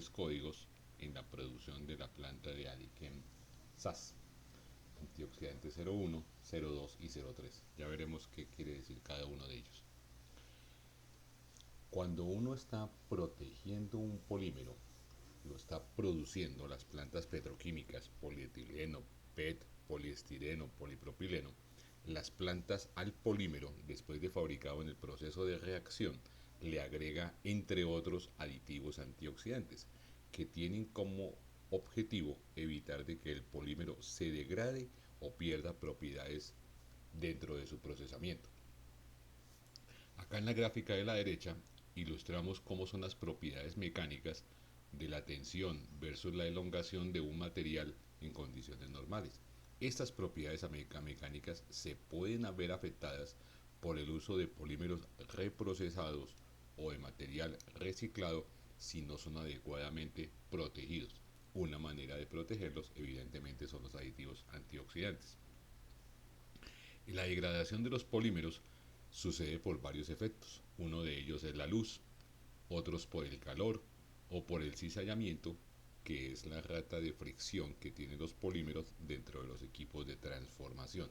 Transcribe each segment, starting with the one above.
diferentes códigos en la producción de la planta de Adikem SAS, antioxidante 01, 02 y 03. Ya veremos qué quiere decir cada uno de ellos. Cuando uno está protegiendo un polímero, lo está produciendo las plantas petroquímicas, polietileno, PET, poliestireno, polipropileno, las plantas al polímero, después de fabricado en el proceso de reacción, le agrega, entre otros, aditivos antioxidantes, que tienen como objetivo evitar de que el polímero se degrade o pierda propiedades dentro de su procesamiento. Acá en la gráfica de la derecha ilustramos cómo son las propiedades mecánicas de la tensión versus la elongación de un material en condiciones normales. Estas propiedades mecánicas se pueden ver afectadas por el uso de polímeros reprocesados o de material reciclado si no son adecuadamente protegidos. Una manera de protegerlos evidentemente son los aditivos antioxidantes. La degradación de los polímeros sucede por varios efectos. Uno de ellos es la luz, otros por el calor o por el cizallamiento, que es la rata de fricción que tienen los polímeros dentro de los equipos de transformación.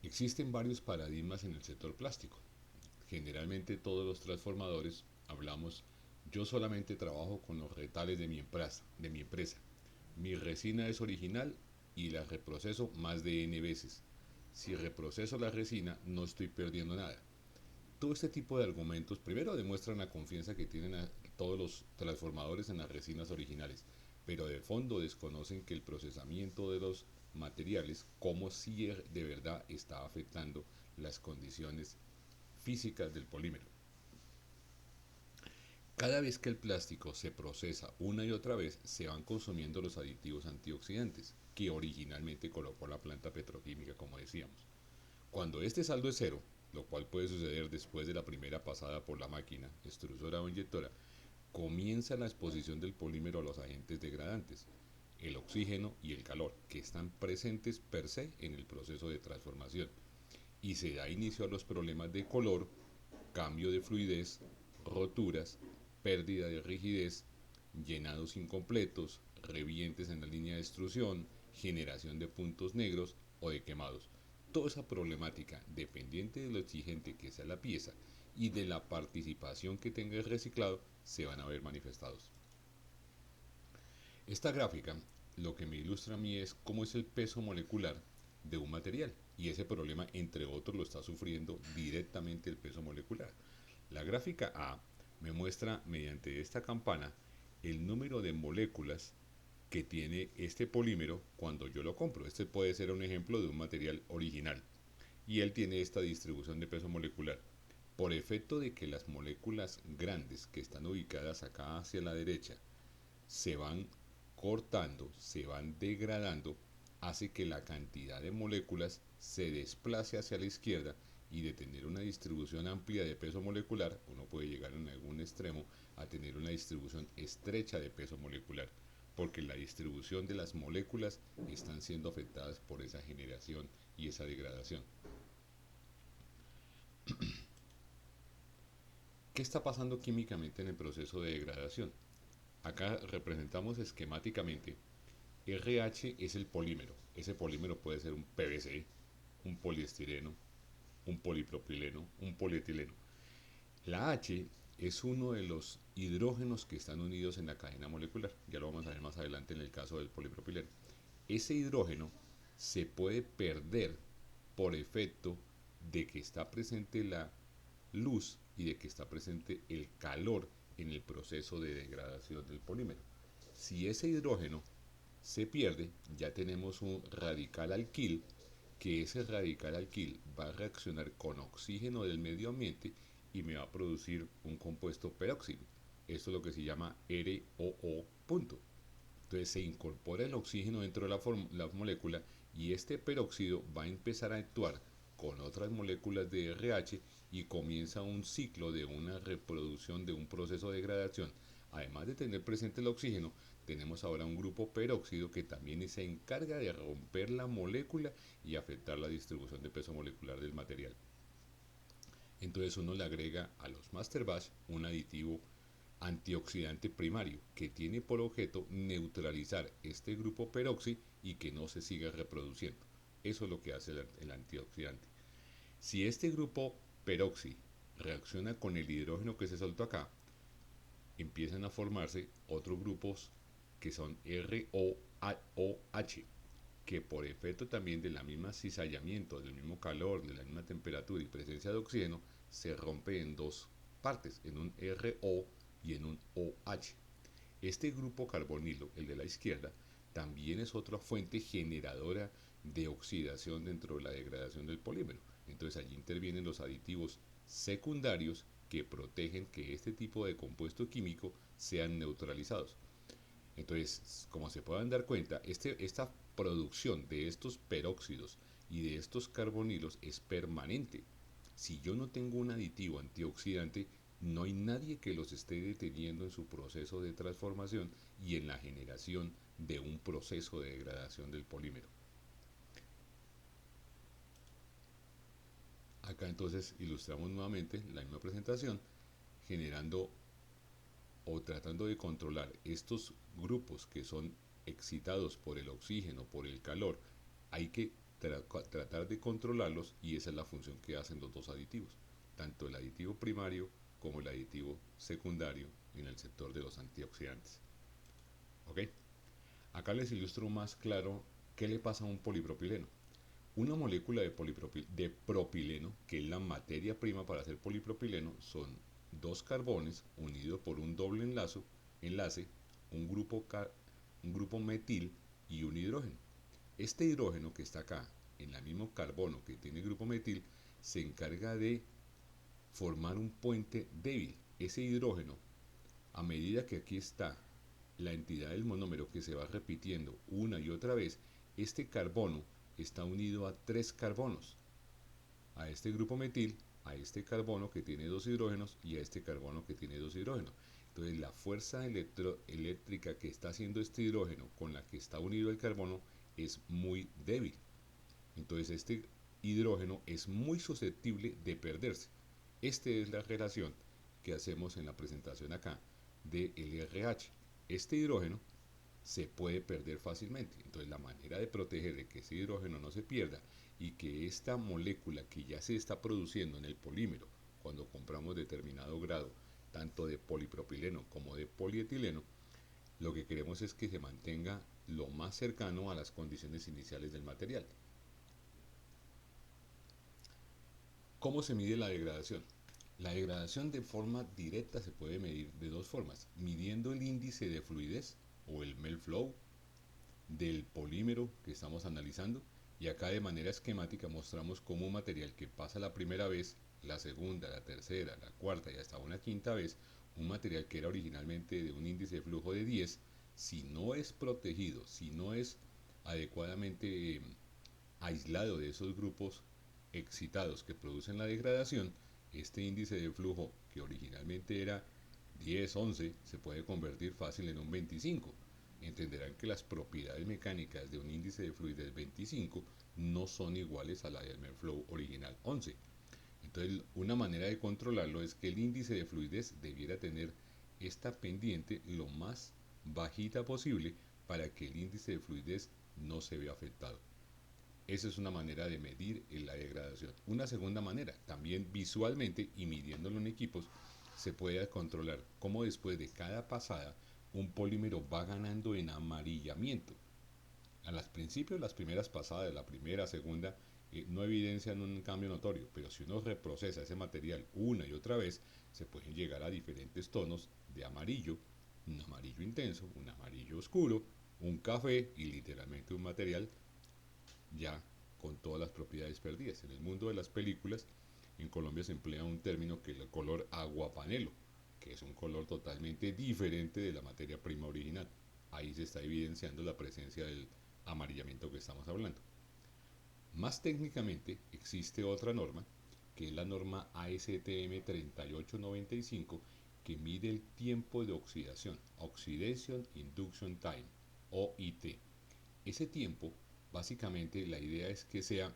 Existen varios paradigmas en el sector plástico. Generalmente todos los transformadores hablamos, yo solamente trabajo con los retales de mi empresa. Mi resina es original y la reproceso más de N veces. Si reproceso la resina no estoy perdiendo nada. Todo este tipo de argumentos primero demuestran la confianza que tienen todos los transformadores en las resinas originales, pero de fondo desconocen que el procesamiento de los materiales, como si de verdad está afectando las condiciones físicas del polímero. Cada vez que el plástico se procesa una y otra vez, se van consumiendo los aditivos antioxidantes que originalmente colocó la planta petroquímica, como decíamos. Cuando este saldo es cero, lo cual puede suceder después de la primera pasada por la máquina, extrusora o inyectora, comienza la exposición del polímero a los agentes degradantes, el oxígeno y el calor, que están presentes per se en el proceso de transformación, y se da inicio a los problemas de color, cambio de fluidez, roturas, pérdida de rigidez, llenados incompletos, revientes en la línea de extrusión, generación de puntos negros o de quemados. Toda esa problemática, dependiente de lo exigente que sea la pieza y de la participación que tenga el reciclado, se van a ver manifestados. Esta gráfica lo que me ilustra a mí es cómo es el peso molecular de un material, y ese problema, entre otros, lo está sufriendo directamente el peso molecular. La gráfica A me muestra mediante esta campana el número de moléculas que tiene este polímero cuando yo lo compro. Este puede ser un ejemplo de un material original y él tiene esta distribución de peso molecular. Por efecto de que las moléculas grandes que están ubicadas acá hacia la derecha se van cortando, se van degradando, hace que la cantidad de moléculas se desplace hacia la izquierda, y de tener una distribución amplia de peso molecular, uno puede llegar en algún extremo a tener una distribución estrecha de peso molecular, porque la distribución de las moléculas están siendo afectadas por esa generación y esa degradación. ¿Qué está pasando químicamente en el proceso de degradación? Acá representamos esquemáticamente. RH es el polímero. Ese polímero puede ser un PVC, un poliestireno, un polipropileno, un polietileno. La H es uno de los hidrógenos que están unidos en la cadena molecular. Ya lo vamos a ver más adelante en el caso del polipropileno. Ese hidrógeno se puede perder por efecto de que está presente la luz y de que está presente el calor en el proceso de degradación del polímero. Si ese hidrógeno se pierde, ya tenemos un radical alquil, que ese radical alquil va a reaccionar con oxígeno del medio ambiente y me va a producir un compuesto peróxido. Esto es lo que se llama ROO punto. Entonces se incorpora el oxígeno dentro de la molécula, y este peróxido va a empezar a actuar con otras moléculas de RH y comienza un ciclo de una reproducción de un proceso de degradación. Además de tener presente el oxígeno, tenemos ahora un grupo peróxido que también se encarga de romper la molécula y afectar la distribución de peso molecular del material. Entonces uno le agrega a los master batch un aditivo antioxidante primario que tiene por objeto neutralizar este grupo peroxi y que no se siga reproduciendo. Eso es lo que hace el antioxidante. Si este grupo peroxi reacciona con el hidrógeno que se soltó acá, empiezan a formarse otros grupos que son ROH, que por efecto también del mismo cizallamiento, del mismo calor, de la misma temperatura y presencia de oxígeno, se rompe en dos partes, en un RO y en un OH. Este grupo carbonilo, el de la izquierda, también es otra fuente generadora de oxidación dentro de la degradación del polímero. Entonces allí intervienen los aditivos secundarios que protegen que este tipo de compuesto químico sean neutralizados. Entonces, como se puedan dar cuenta, esta producción de estos peróxidos y de estos carbonilos es permanente. Si yo no tengo un aditivo antioxidante, no hay nadie que los esté deteniendo en su proceso de transformación y en la generación de un proceso de degradación del polímero. Acá entonces ilustramos nuevamente la misma presentación, generando o tratando de controlar estos grupos que son excitados por el oxígeno, por el calor. Hay que tratar de controlarlos y esa es la función que hacen los dos aditivos, tanto el aditivo primario como el aditivo secundario en el sector de los antioxidantes. ¿Ok? Acá les ilustro más claro qué le pasa a un polipropileno. Una molécula de propileno, que es la materia prima para hacer polipropileno, son dos carbones unidos por un doble enlace, un grupo, un grupo metil y un hidrógeno. Este hidrógeno que está acá, en el mismo carbono que tiene el grupo metil, se encarga de formar un puente débil. Ese hidrógeno, a medida que aquí está la entidad del monómero que se va repitiendo una y otra vez, este carbono está unido a tres carbonos, a este grupo metil, a este carbono que tiene dos hidrógenos y a este carbono que tiene dos hidrógenos. Entonces la fuerza eléctrica que está haciendo este hidrógeno con la que está unido el carbono es muy débil. Entonces este hidrógeno es muy susceptible de perderse. Esta es la relación que hacemos en la presentación acá del RH. Este hidrógeno se puede perder fácilmente. Entonces la manera de proteger de que ese hidrógeno no se pierda y que esta molécula que ya se está produciendo en el polímero cuando compramos determinado grado tanto de polipropileno como de polietileno, lo que queremos es que se mantenga lo más cercano a las condiciones iniciales del material. ¿Cómo se mide la degradación? La degradación de forma directa se puede medir de dos formas, midiendo el índice de fluidez o el melt flow del polímero que estamos analizando, y acá de manera esquemática mostramos cómo un material que pasa la primera vez, la segunda, la tercera, la cuarta y hasta una quinta vez, un material que era originalmente de un índice de flujo de 10, si no es protegido, si no es adecuadamente aislado de esos grupos excitados que producen la degradación, este índice de flujo que originalmente era 10, 11, se puede convertir fácil en un 25. Entenderán que las propiedades mecánicas de un índice de fluidez 25 no son iguales a la del Flow original 11. Entonces, una manera de controlarlo es que el índice de fluidez debiera tener esta pendiente lo más bajita posible para que el índice de fluidez no se vea afectado. Esa es una manera de medir la degradación. Una segunda manera, también visualmente y midiéndolo en equipos, se puede controlar cómo después de cada pasada un polímero va ganando en amarillamiento. Al principio, las primeras pasadas, la primera, segunda, no evidencian un cambio notorio, pero si uno reprocesa ese material una y otra vez, se pueden llegar a diferentes tonos de amarillo, un amarillo intenso, un amarillo oscuro, un café y literalmente un material ya con todas las propiedades perdidas. En el mundo de las películas, en Colombia se emplea un término que es el color aguapanelo, que es un color totalmente diferente de la materia prima original. Ahí se está evidenciando la presencia del amarillamiento que estamos hablando. Más técnicamente, existe otra norma, que es la norma ASTM 3895, que mide el tiempo de oxidación, Oxidation Induction Time, OIT. Ese tiempo, básicamente, la idea es que sea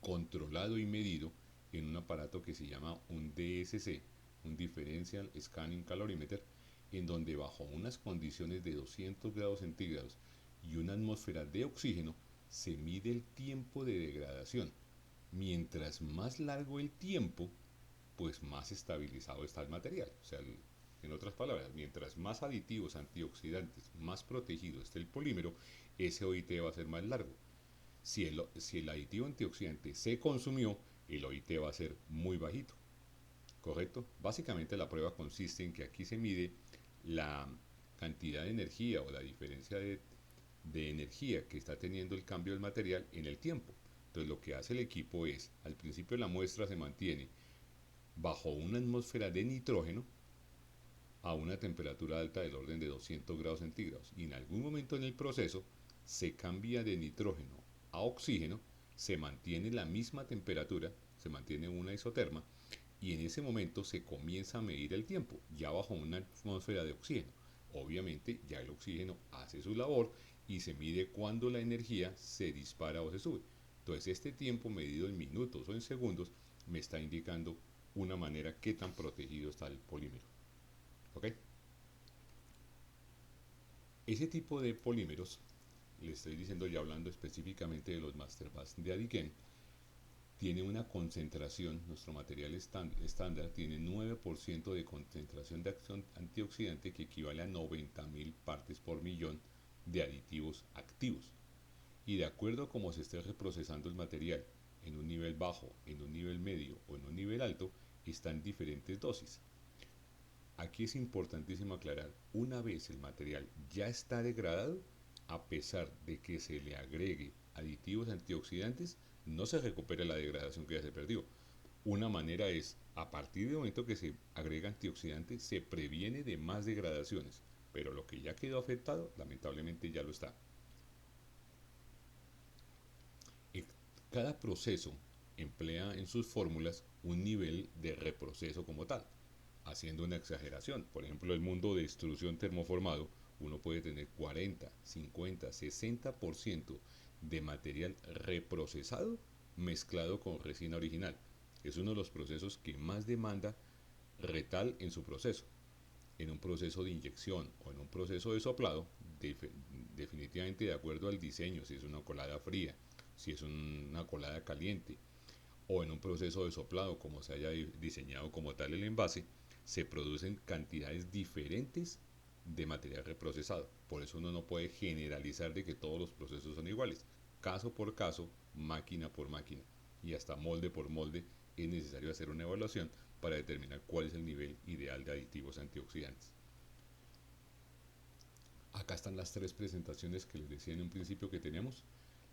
controlado y medido en un aparato que se llama un DSC, un differential scanning calorimeter, en donde bajo unas condiciones de 200 grados centígrados y una atmósfera de oxígeno se mide el tiempo de degradación. Mientras más largo el tiempo, pues más estabilizado está el material. O sea, en otras palabras, mientras más aditivos antioxidantes, más protegido esté el polímero, ese OIT va a ser más largo. Si el aditivo antioxidante se consumió, el OIT va a ser muy bajito. ¿Correcto? Básicamente la prueba consiste en que aquí se mide la cantidad de energía o la diferencia de energía que está teniendo el cambio del material en el tiempo. Entonces lo que hace el equipo es, al principio la muestra se mantiene bajo una atmósfera de nitrógeno a una temperatura alta del orden de 200 grados centígrados y en algún momento en el proceso se cambia de nitrógeno a oxígeno, se mantiene la misma temperatura, se mantiene una isoterma y en ese momento se comienza a medir el tiempo ya bajo una atmósfera de oxígeno. Obviamente ya el oxígeno hace su labor y se mide cuando la energía se dispara o se sube. Entonces este tiempo medido en minutos o en segundos me está indicando una manera qué tan protegido está el polímero. ¿Ok? Ese tipo de polímeros, le estoy diciendo ya hablando específicamente de los Masterbatch de Adiken, tiene una concentración, nuestro material estándar tiene 9% de concentración de acción antioxidante que equivale a 90.000 partes por millón de aditivos activos. Y de acuerdo a cómo se esté reprocesando el material, en un nivel bajo, en un nivel medio o en un nivel alto, están diferentes dosis. Aquí es importantísimo aclarar, una vez el material ya está degradado, a pesar de que se le agregue aditivos antioxidantes, no se recupera la degradación que ya se perdió. Una manera es, a partir del momento que se agrega antioxidante, se previene de más degradaciones, pero lo que ya quedó afectado, lamentablemente ya lo está. Cada proceso emplea en sus fórmulas un nivel de reproceso como tal, haciendo una exageración. Por ejemplo, el mundo de extrusión termoformado, uno puede tener 40, 50, 60% de material reprocesado mezclado con resina original. Es uno de los procesos que más demanda retal en su proceso. En un proceso de inyección o en un proceso de soplado, definitivamente de acuerdo al diseño, si es una colada fría, si es una colada caliente, o en un proceso de soplado como se haya diseñado como tal el envase, se producen cantidades diferentes de material reprocesado. Por eso uno no puede generalizar de que todos los procesos son iguales. Caso por caso, máquina por máquina y hasta molde por molde es necesario hacer una evaluación para determinar cuál es el nivel ideal de aditivos antioxidantes. Acá están las tres presentaciones que les decía en un principio que tenemos.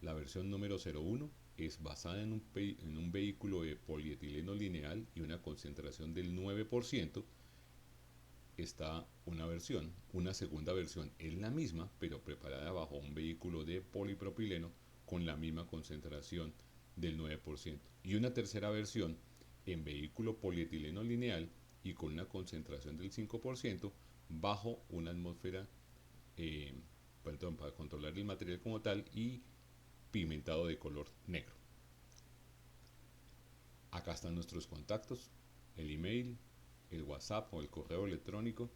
La versión número 01 es basada en un vehículo de polietileno lineal y una concentración del 9%. Está una segunda versión es la misma, pero preparada bajo un vehículo de polipropileno con la misma concentración del 9%. Y una tercera versión en vehículo polietileno lineal y con una concentración del 5% bajo una atmósfera, eh, perdón, para controlar el material como tal y pigmentado de color negro. Acá están nuestros contactos, el email, el WhatsApp o el correo electrónico